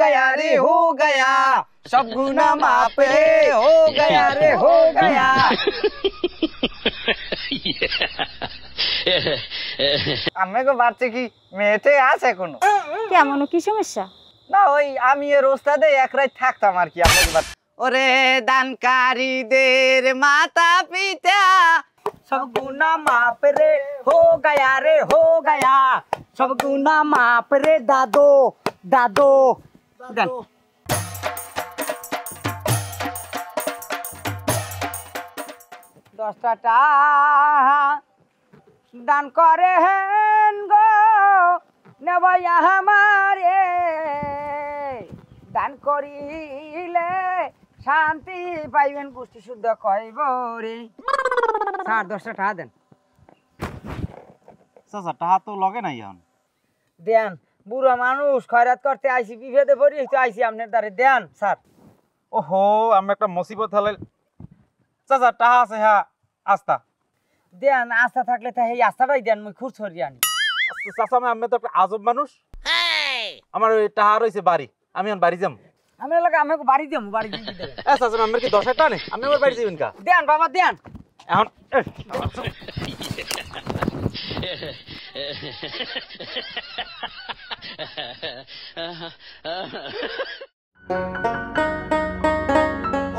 गया रे हो गया सब गुना माफ रे हो गया रे हो गया আমি গো বাচ্চা কি মেয়েতে আছে কোনো কেমন কি সমস্যা না ওই আমি এর ওস্তাদে এক রাত থাকতাম আর কি আপনাকে বাচ্চা ওরে দানকারীদের মাতা পিতা सब गुना माफ रे हो गया सब गुना माफ रे दादो दादो दसटा दान करे हेन गो नेबया हमारे दान करिले शांति पाइबेन पुष्टि शुद्ध कइब रे স্যার 10টা টাকা দেন চাচা টাকা তো লগে নাই এখন দেন বুড়া মানুষ খয়রাত করতে আইছি বিপদে পড়ি তো আইছি আপনার দ্বারে দেন স্যার ওহো আমি একটা মুসিবত হলে চাচা টাকা আছে হ্যাঁ আস্তা দেন আস্থা থাকলে তো এই আস্থাটাই দেন মুই খুশ হরি আনি চাচা আমি তো একটা আজব মানুষ আমার ওই টাকা রয়েছে বাড়ি আমি এখন বাড়ি যাম আমি লাগে আমাকে বাড়ি দেবো বাড়ি দিয়ে দেবেন চাচা আমার কি 10 টাকা নেই আমি আমার বাড়ি যাবেন কা দেন বাবা দেন এখন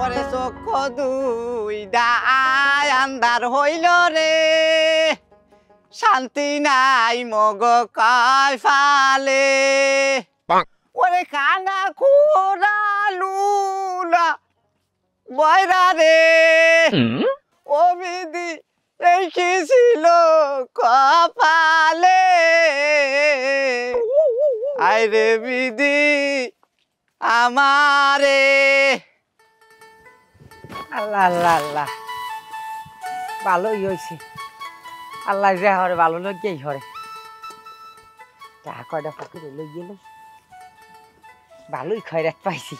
ওরে চক্ষু দুইটাই আন্ধার হইল রে শান্তি নাই মগ কয় ফালে ওরে কানা খুরা লুলা বয়রা রে ও বিধি রেখেছিল কপালে আইরে বিধি আমারে আল্লাহ আল্লাহ আল্লাহ ভালোই হয়েছে আল্লাহ যে হরে ভালো লগেই হরে টাকা কয়টা পকেটে লই গেল ভালোই খয়রাত পাইছি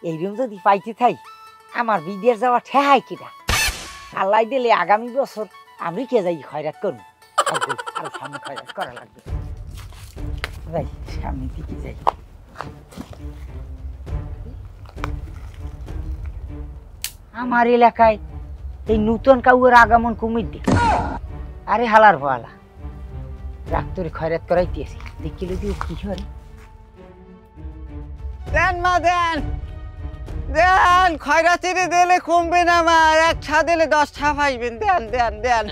এইরকম যদি পাইতে থাই আমার বিদেশ যাওয়া ঠেহাই কিনা আল্লাহ দিলে আগামী বছর আমি কে যাই খয়রাত করবো আরো সামনে খয়রাত করা লাগবে যাই সামনে দিকে যাই আমার এলাকায় এই নূতন কাউয়ের আগমন কুমির দিকে আরে হালার ভালা ডাক্তারে খয়রাত করাইতেছি দেখিল কি হয় দেন মা দেন দেন খয়রাতিরে দিলে কমবে না মা এক ছা দিলে 10 ছা পাইবেন দেন দেন দেন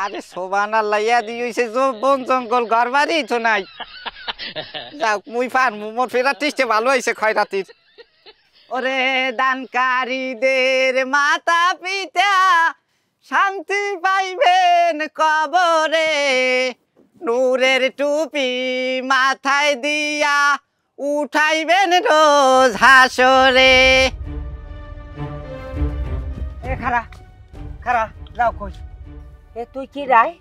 আরে সুবহানাল্লাহ ইয়া দিইছে বন জঙ্গল ঘর বাড়ি তো নাই যাক মুই ফার মোর ফেরাতিতে ভালো হইছে খয়রাতির ওরে দানকারীদের মাতা পিতা শান্তি পাইবেন কবরে নূরের টুপি মাথায় দিয়া উঠাইবেন রোজ হাসরে এ খারা খারা যাও কই এ তুই কি রায়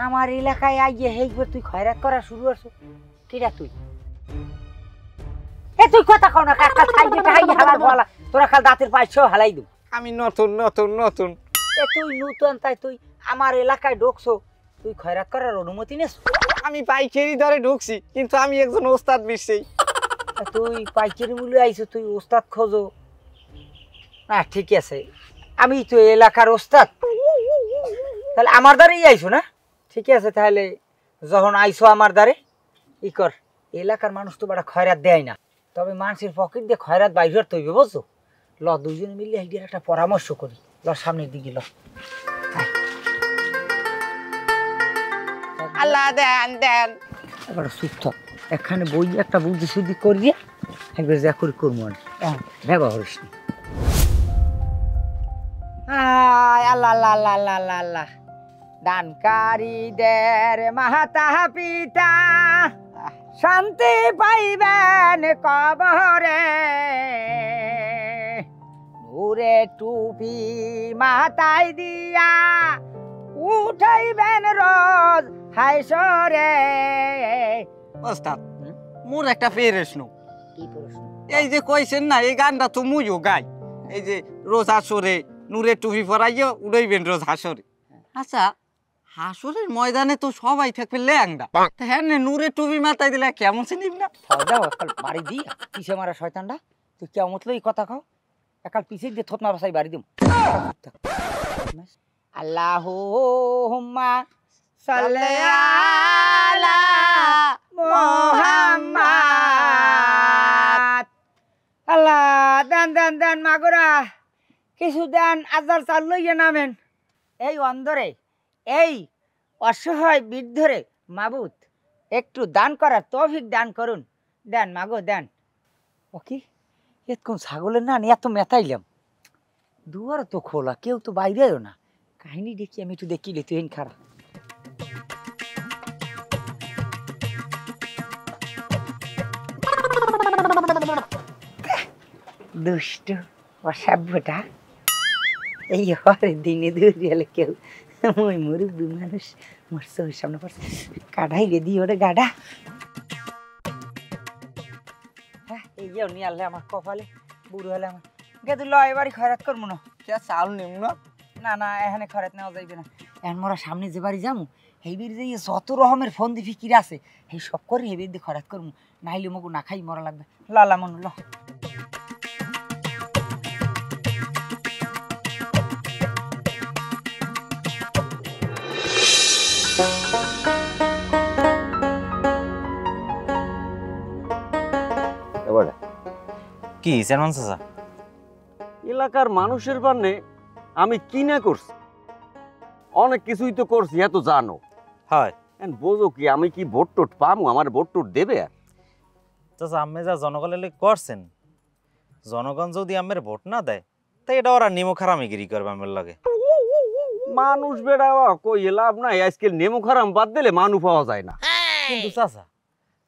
আমার এলাকায় আইয়ে হেইবার তুই খয়রাত করা শুরু করছ কিরা তুই এ তুই কথা কও না কাকা খাইতে খাই হালার বলা তোরা কাল দাঁতের পাইছো হালাই দু আমি নতুন নতুন নতুন এ তুই নতুন তাই তুই আমার এলাকায় ঢুকছো তুই খয়রাত করার অনুমতি নেস আমি পাইকারি ধরে ঢুকছি কিন্তু আমি একজন ওস্তাদ বিশই তুই পাইকারি মূল্যে আইছো তুই ওস্তাদ খোঁজো না ঠিক আছে আমি তো এলাকার ওস্তাদ তাহলে আমার দ্বারেই আইছো না ঠিক আছে তাহলে যখন আইছো আমার দ্বারে ই কর এলাকার মানুষ তো বড় খয়রাত দেয় না তবে মানুষের পকেট দিয়ে খয়রাত বাইর তৈবে বুঝছো ল দুইজনে মিলে এইটার একটা পরামর্শ করি ল সামনের দিকে ল আল্লাহ দেন দেন এবার চুপ থাক এখানে বই একটা বুদ্ধি শুদ্ধি করিয়ে একবার যা করে করবো ব্যবহার করিস নি আল্লাহ আল্লাহ আল্লাহ আল্লাহ আল্লাহ আল্লাহ দানকারীদের মাতা পিতা শান্তি পাইবেন কবরে নূরে টুপি মাথায় দিয়া উঠাইবেন রোজ হাইসরে ওস্তাদ মোর একটা প্রশ্ন কি প্রশ্ন এই যে কইছেন না এই গানটা তো মুইও গাই এই যে রোজ হাসরে নূরে টুপি পরাইয়া উড়াইবেন রোজ হাসরে আচ্ছা হাসরের ময়দানে তো সবাই থাকবে ল্যাংডা হ্যাঁ নূরে টুপি মাথায় দিলে কেমন চিনিব না দাও একাল বাড়ি দি পিছে মারা শয়তানটা তুই কেমন এই কথা খাও একাল পিছে দিয়ে থতমা বাসাই বাড়ি দিম আল্লাহুম্মা সাল্লি আলা মুহাম্মাদ আল্লাহ দেন দেন দেন মাগরা কিছু দেন আজার চাল লইয়া নামেন এই অন্ধরে এই অসহায় বৃদ্ধরে মাবুত একটু দান করার তৌফিক দান করুন দেন মাগো দেন ও কি এতক্ষণ ছাগলের না এত মেতাইলাম দুয়ার তো খোলা কেউ তো বাইরেও না কাহিনী দেখি আমি একটু দেখিলে তুই খারাপ দুষ্ট অসভ্যটা এই হরে দিনে দূরে কেউ ওই মুরব্বী মানুষ মোর চোখের সামনে পড়ছে কাটাই রে দিয়ে ওরে গাডা হ্যাঁ এই যে নিয়ে আনলে আমার কপালে বুড়ো হলে আমার গেদু ল এবারই খয়রাত করবো না কে চাল নিম না না না এখানে খয়রাত নেওয়া যাইবে না এখন মোরা সামনে যে বাড়ি যাবো হেবির যে যত রকমের ফোন দি ফিকির আছে এই সব করে হেবির দিয়ে খয়রাত করবো নাইলে মগু না খাই মরা লাগবে লালা মন ল কি চেয়ারম্যান চাচা এলাকার মানুষের বান্নে আমি কি না করছি অনেক কিছুই তো করছি এত জানো হয় বোঝো কি আমি কি ভোট টোট পামু আমার ভোট টোট দেবে আর চাচা আমি যা জনগণের করছেন জনগণ যদি আমের ভোট না দেয় তাই এটা ওরা নিমো খারামিগিরি করবে আমের লাগে মানুষ বেড়া কই লাভ নাই আজকে নেমু খারাম বাদ দিলে মানুষ পাওয়া যায় না কিন্তু চাচা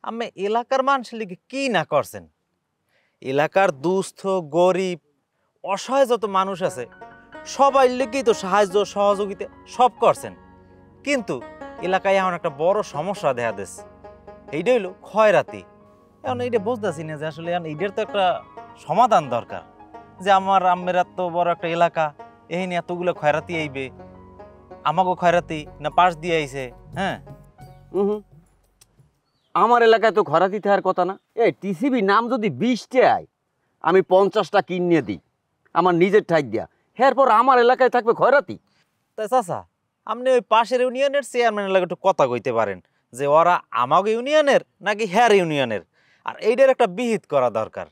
আমি এলাকার মানুষের লিগে কি না করছেন এলাকার দুস্থ গরিব অসহায় যত মানুষ আছে সবাই লিগেই তো সাহায্য সহযোগিতা সব করছেন কিন্তু এলাকায় এখন একটা বড় সমস্যা দেখা দিচ্ছে এইটা হইলো ক্ষয়রাতি এখন এইটা বুঝতেছি না যে আসলে এখন এইটার তো একটা সমাধান দরকার যে আমার আম্মের এত বড় একটা এলাকা এই নিয়ে এতগুলো ক্ষয়রাতি আইবে আমাকেও ক্ষয়রাতি না পাশ দিয়ে আইছে হ্যাঁ আমার এলাকায় তো খরাতি থাকার কথা না এই টিসিবি নাম যদি 20টা আয় আমি 50টা কিনে দিই আমার নিজের ঠাই দিয়া এরপর আমার এলাকায় থাকবে খয়রাতি তাই চাচা আপনি ওই পাশের ইউনিয়নের চেয়ারম্যানের লাগে একটু কথা কইতে পারেন যে ওরা আমাকে ইউনিয়নের নাকি হ্যার ইউনিয়নের আর এইটার একটা বিহিত করা দরকার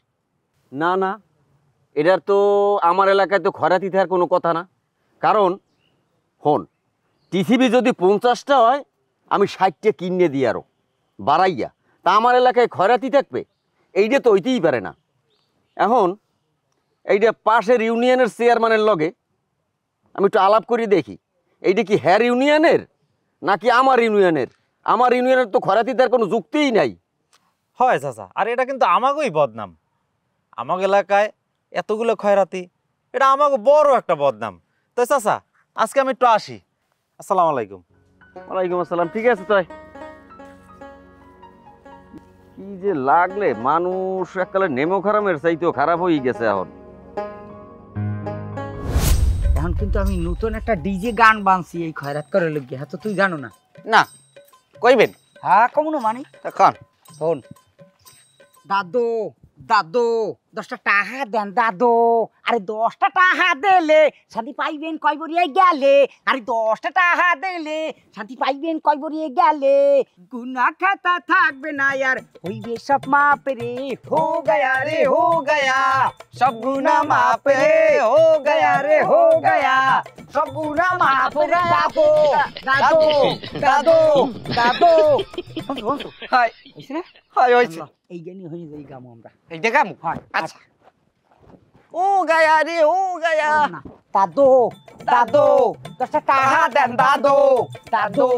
না না এটার তো আমার এলাকায় তো খয়রাতি থাকার কোনো কথা না কারণ হন টিসিবি যদি 50টা হয় আমি 60টা কিনে দিই আরও বাড়াইয়া তা আমার এলাকায় খয়রাতি থাকবে এইটা তো হইতেই পারে না এখন এইটা পাশের ইউনিয়নের চেয়ারম্যানের লগে আমি একটু আলাপ করি দেখি এইটা কি হ্যার ইউনিয়নের নাকি আমার ইউনিয়নের তো খয়রাতি দেওয়ার কোনো যুক্তিই নাই হয় চাচা আর এটা কিন্তু আমাকেই বদনাম আমার এলাকায় এতগুলো খয়রাতি এটা আমাকে বড় একটা বদনাম তাই চাচা আজকে আমি একটু আসি আসসালামু আলাইকুম ওয়ালাইকুম আসসালাম ঠিক আছে তাই কি যে লাগলে মানুষ এককালে নেমো খারামের চাইতেও খারাপ হয়ে গেছে এখন এখন কিন্তু আমি নতুন একটা ডিজে গান বানছি এই খয়রাত করে লোক হ্যাঁ তো তুই জানো না না কইবেন হ্যাঁ কমনো মানি এখন শোন দাদু দাদু 10টা টাকা দেন দাদু আরে 10টা টাকা দিলে শান্তি পাইবেন কয় বরিয়ে গেলে আরে 10টা টাকা দিলে শান্তি পাইবেন কয় বরিয়ে গেলে গুনাহ খাতা থাকবে না यार হইবে সব মাপ রে হো গয়া রে হো গয়া সব গুনাহ মাপ রে হো গয়া রে হো গয়া সব গুনাহ মাপ রে দাদু দাদু দাদু দাদু হয় হইছে না হয় হইছে এই গানি হয়ে যাই গামো আমরা এই দেখাম হয় আচ্ছা ও গায়া রে ও গায়া দাদু দাদু 10টা টাকা দেন দাদু দাদু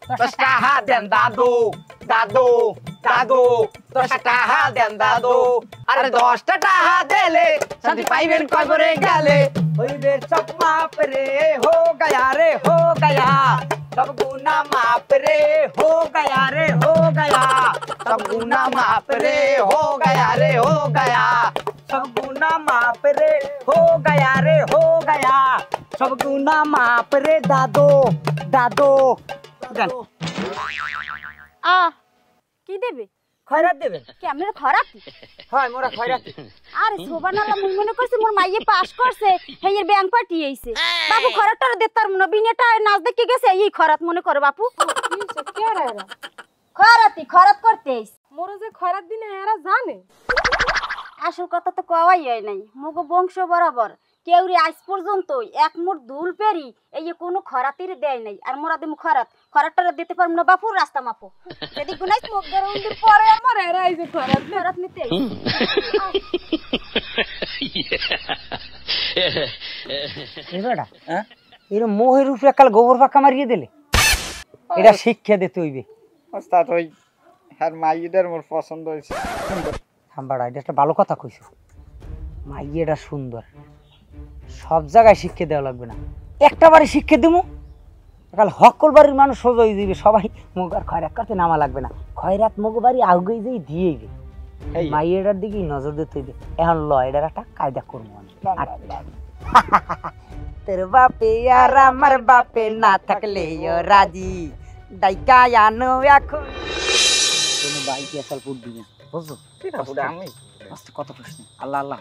10টা টাকা দেন দাদু দাদু দাদু 10টা টাকা দেন দাদু আরে 10টা টাকা দিলে শান্তি পাইবেন কয় করে গেলে হইবে সব মাপ রে হো গয়া রে হো গয়া सब गुना माप रे हो गया रे हो गया सब गुना माप रे हो गया रे हो गया सब गुना माप रे हो गया रे हो गया সব গুনা মাপ রে দাদো দাদো দেন কি দেবে খয়রাত দেবেন কি আপনার খরাপ হয় মোরা খয়রাত আরে শোভানাল্লাহ মুই মনে করছি মোর মাইয়ে পাস করছে হেয়ের ব্যাংক পার্টি আইছে বাপু খরাতটা দেতার মনে বিনেটা নাচ দেখে গেছে এই খরাত মনে করে বাপু খরাত করতে আইছে মোরা যে খয়রাত দিনে এরা জানে আসল কথা তো কওয়াই হয় নাই মগো বংশ বরাবর কেউরি আজ পর্যন্ত এক মুঠ দুল পেরি এই কোনো খরাতির দেয় নাই আর মোরা দিমু খরাতটা দিতে পারবো না বাপু রাস্তা মাপো যদি গুনাইস মুখ ধরে উন্দির পরে আমার এরা এই যে খরাত নিতে এবারে এর মোহের উপরে কাল গোবর পাকা মারিয়ে দিলে এটা শিক্ষা দিতে হইবে ওস্তাদ ওই হ্যাঁ মাইয়েদের মোর পছন্দ হয়েছে হাম্বাড়া এটা একটা ভালো কথা কইছো মাইয়েটা সুন্দর সব জায়গায় শিক্ষা দেওয়া লাগবে না একটা বাড়ি শিক্ষা দেবো কাল হকল বাড়ির মানুষ সোজা হয়ে যাবে সবাই মুখ আর খয়রাত করতে নামা লাগবে না খয়রাত মুখ বাড়ি আগে যেই দিয়েইবে মাইয়েটার দিকেই নজর দিতে হইবে এখন ল এটার একটা কায়দা করবো আমি তোর বাপে আর আমার বাপে না থাকলে রাজি ডাইকা আনো এখন কোনো বাইকে আসাল পুট দিবে বুঝছো আমি কত প্রশ্ন আল্লাহ আল্লাহ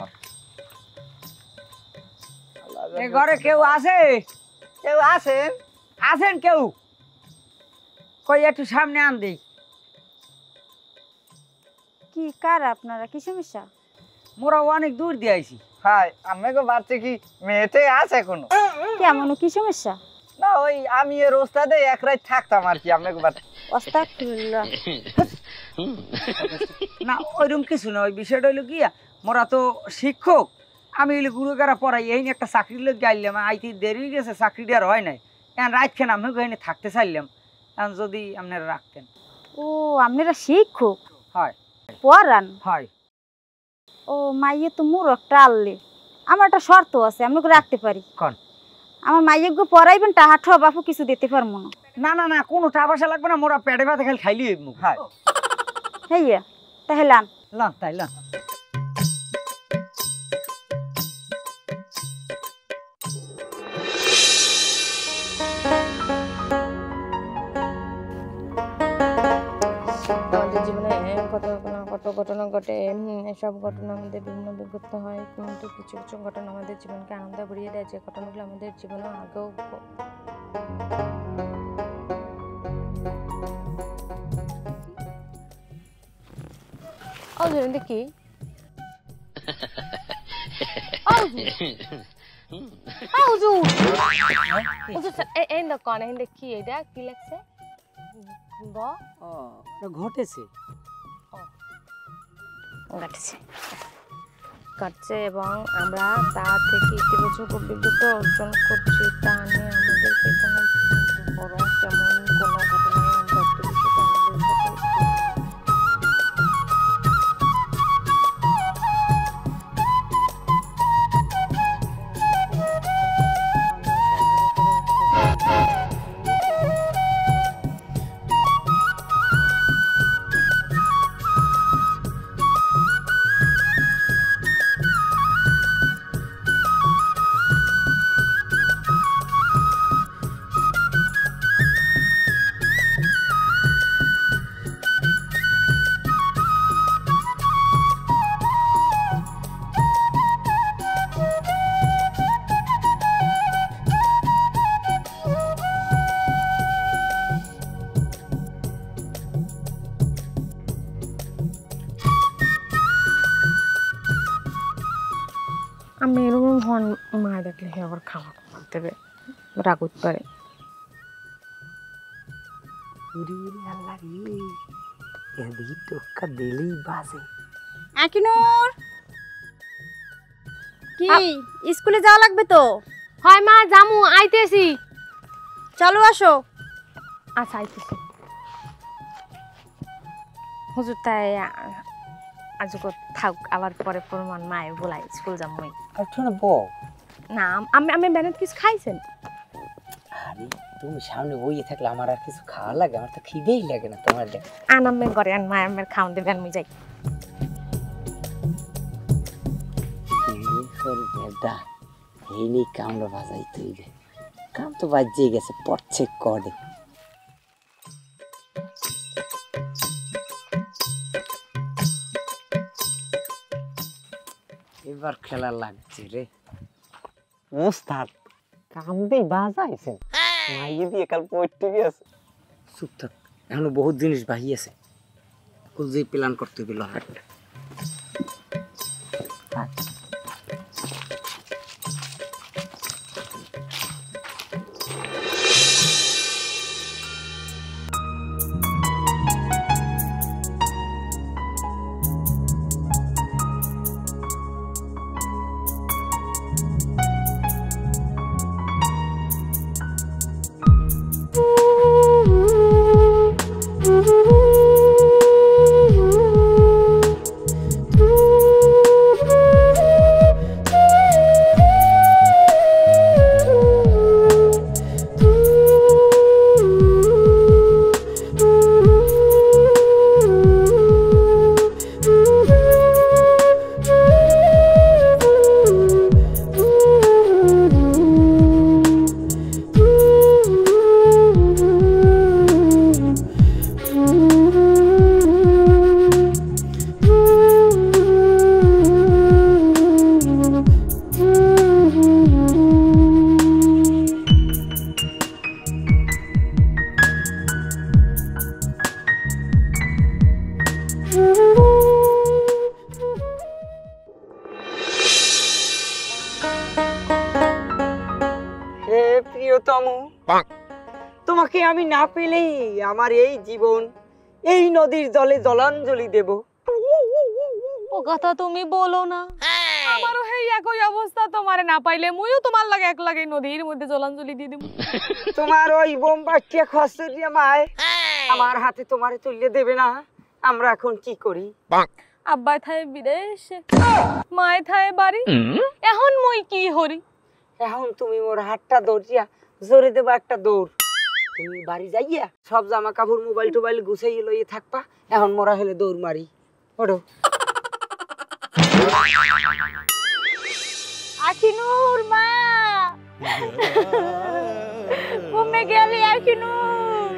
এ ঘরে কেউ আছে কেউ আছেন আছেন কেউ কই একটু সামনে আন দেই কি কার আপনারা কি সমস্যা মোরা অনেক দূর দিয়ে আইছি হ্যাঁ আমাকে বাচ্চা কি মেয়েতে আছে কোনো কেমন কি সমস্যা না ওই আমি এর ওস্তাদে এক রাত থাকতাম আর কি আমাকে বাচ্চা আস্তাগফিরুল্লাহ না ওইরকম কিছু না ওই বিষয়টা হইলো কি মোরা তো শিক্ষক আমি হইলে গুরুগারা পড়াই এই একটা চাকরি লোক গাইলাম আইতে দেরি হয়ে গেছে চাকরিটা আর হয় নাই এখন রাখছেন আমি এখানে থাকতে চাইলাম এখন যদি আপনারা রাখতেন ও আপনারা শিক্ষক হয় পড়ান হয় ও মাইয়ে তো মুরগটা আনলে আমার একটা শর্ত আছে আমি ওকে রাখতে পারি কোন আমার মাইয়ে গো পড়াইবেন টাহা ঠ বাপু কিছু দিতে পারবো না না না না কোনো টাবাসা লাগবে না মোরা পেটে ভাতে খালি খাইলি মুখ হ্যাঁ হেইয়া তাহলে আন লান তাই লান আমাদের জীবনে কত কত ঘটনা ঘটে এসব ঘটনা আমাদের বিভিন্ন অভিজ্ঞতা হয় কিন্তু কিছু কিছু ঘটনা আমাদের জীবনকে আনন্দ ভরিয়ে দেয় যে ঘটনাগুলো আমাদের জীবনে আগেও দেখি কি এটা কি লাগছে ঘটেছে কাটছে এবং আমরা তা থেকে ইতিবাচক অভিজ্ঞতা অর্জন করছি তা নিয়ে আমাদেরকে কোনো বড় তেমন কোনো ঘটনায় আমরা একটু বিষয়টা আমাদের সাথে আমি এরকম হন মা দেখলে হে আবার খাওয়া দেবে রাগ করতে পারে আকিনুর কি স্কুলে যাওয়া লাগবে তো হয় মা জামু আইতেছি চলো আসো আচ্ছা আইতেছি হুজুর তাই আজ থাক আবার পরে প্রমাণ মায়ের বলাই স্কুল যামুই না আমি আমি বেনাত কিছু খাইছেন আরে তুমি সামনে বইয়ে থাকলে আমার আর কিছু খাওয়া লাগে আমার তো খিদেই লাগে না তোমার আনামে ঘরে আন মায়ের আমের খাওয়ান দেবেন আমি যাই এই নিয়ে কামড়া বাজাই তুই রে, কাম তো বাজিয়ে গেছে, পড়ছে কডে। এবার খেলা লাগছে রে। ওস্তাদ কাম দিয়ে বাজাইছেন, মাইয়ে দিয়ে কাল পড়তে গেছে। চুপ থাক, এখনো বহুত জিনিস বাহি আছে, কুলজি প্ল্যান করতে গেল হাটটা। হে প্রিয়তম, তোমাকে আমি না পেলেই আমার এই জীবন এই নদীর জলে জলাঞ্জলি দেব। ও কথা তুমি বলো না, আমারও সেই একই অবস্থা, তোমারে না পাইলে মুইও তোমার লাগে এক লাগে নদীর মধ্যে জলাঞ্জলি দিয়ে দেব। তোমার ওই বোমবাটিয়া খসরিয়া মায় আমার হাতে তোমারে তুলে দেবে না। আমরা এখন কি করি? আব্বাই থায় বিদেশে, মায় থায় বাড়ি, এখন মুই কি হরি? এখন তুমি মোর হাতটা ধরিয়া জোরে দেবা একটা দৌড়। তুমি বাড়ি যাইয়া সব জামা কাপড় মোবাইল টোবাইল গুছাইয়ে লইয়ে থাকবা। এখন মোরা হলে দৌড় মারি। ওঠো। আখিনুর মা, ঘুমে গেলি আখিনুর?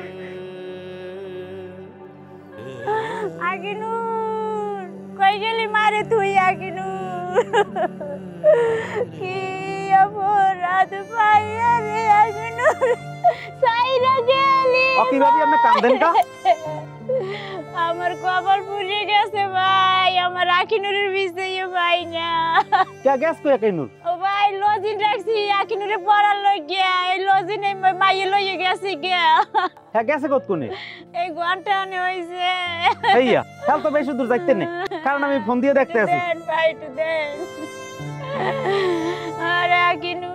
আখিনুর কই গেলি মারে তুই? আখিনুর কি অপরাধ পাইয়া রে আখিনুর সাইরা গেলি? কিভাবে আপনি কাঁদেন কা? আমার কপাল পুড়ে গেছে ভাই, আমার আখিনুরের বিষয়ে ভাই না। কে গ্যাস কই আকিনুর? ও ভাই লজিন রাখছি আখিনুরে পড়ার লই গিয়া, এই লজিনে মাইয়ে লইয়ে গেছে গিয়া। হ্যাঁ গেছে কত কোনে? এই ঘন্টা নে হইছে। এইয়া কাল তো বেশি দূর যাইতে নেই, কারণ আমি ফোন দিয়ে দেখতে আছি। দেন ভাই একটু দেন। আরে আখিনুর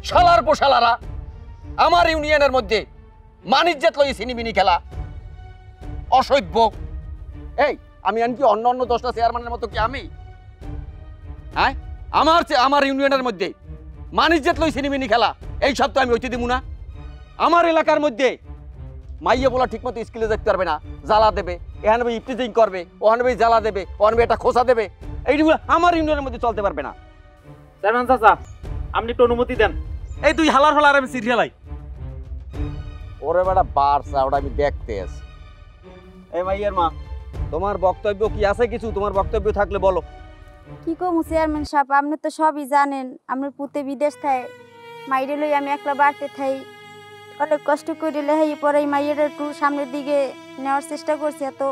শালার পোশালারা আমার ইউনিয়নের মধ্যে মানিজ্জাত লই সিনিমিনি খেলা অসভ্য। এই আমি আনকি অন্য অন্য 10টা চেয়ারম্যানের মতো কি আমি? হ্যাঁ আমার ইউনিয়নের মধ্যে মানিজ্জাত লই সিনিমিনি খেলা এই সব তো আমি হইতে দিব না। আমার এলাকার মধ্যে মাইয়া বলা ঠিকমতো স্কুলে যেতে পারবে না, জ্বালা দেবে, এখানে ইফটিজিং করবে, ওখানে জ্বালা দেবে, ওখানে একটা খোসা দেবে, এইগুলো আমার ইউনিয়নের মধ্যে চলতে পারবে না। চেয়ারম্যান চাচা আপনি একটু অনুমতি দেন। এই তুই হালার হলার আমি সিরিয়ালাই। ওরে বেটা বারসা ওটা আমি দেখতে আছি। এই মাইয়ের মা, তোমার বক্তব্য কি আছে? কিছু তোমার বক্তব্য থাকলে বলো। কি কমু চেয়ারম্যান সাহেব, আপনি তো সবই জানেন। আমার পুতে বিদেশ থাকে, মাইরে লই আমি একলা বাড়তে থাই, অনেক কষ্ট করে লেহাই পরে মাইয়ের একটু সামনের দিকে নেওয়ার চেষ্টা করছি। তো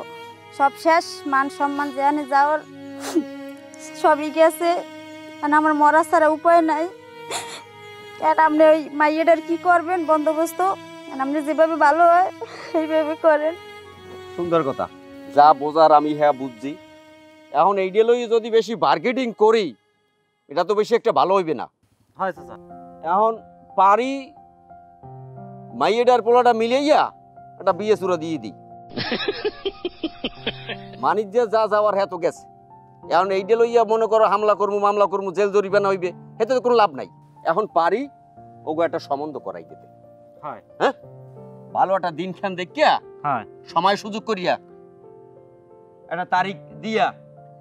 সব শেষ, মান সম্মান যেখানে যাওয়ার সবই গেছে, আর আমার মরা ছাড়া উপায় নাই। আর আপনি ওই মাইয়েটার কি করবেন বন্দোবস্ত, আপনি যেভাবে ভালো হয় সেইভাবে করেন। সুন্দর কথা, যা বোঝার আমি হ্যাঁ বুঝছি। এখন এই লই যদি বেশি মার্কেটিং করি এটা তো বেশি একটা ভালো হইবে না। হয় চাচা। এখন পারি মাইয়েটার পোলাটা মিলাইয়া একটা বিয়ে সুরা দিয়ে দিই। মানিজ্যে যা যাওয়ার হ্যাঁ তো গেছে। এখন এইটা লইয়া মনে করো হামলা করবো, মামলা করবো, জেল জরিমানা হইবে, এতে তো কোনো লাভ নাই। এখন পারি ওগো একটা সম্বন্ধ করাই দিতে। হয়। হ্যাঁ ভালো একটা দিন খান দেখিয়া হ্যাঁ সময় সুযোগ করিয়া একটা তারিখ দিয়া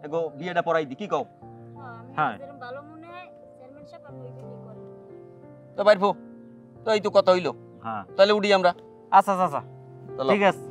এগো বিয়েটা পড়াই দি, কি কও? হ্যাঁ। ভালো মনে হয় চেয়ারম্যান সাহেব আমি ওই দিনই করি। তো বাইরবো, তো এই তো কথা হইলো, হ্যাঁ তাহলে উঠি আমরা। আচ্ছা আচ্ছা আচ্ছা চলো। ঠিক আছে।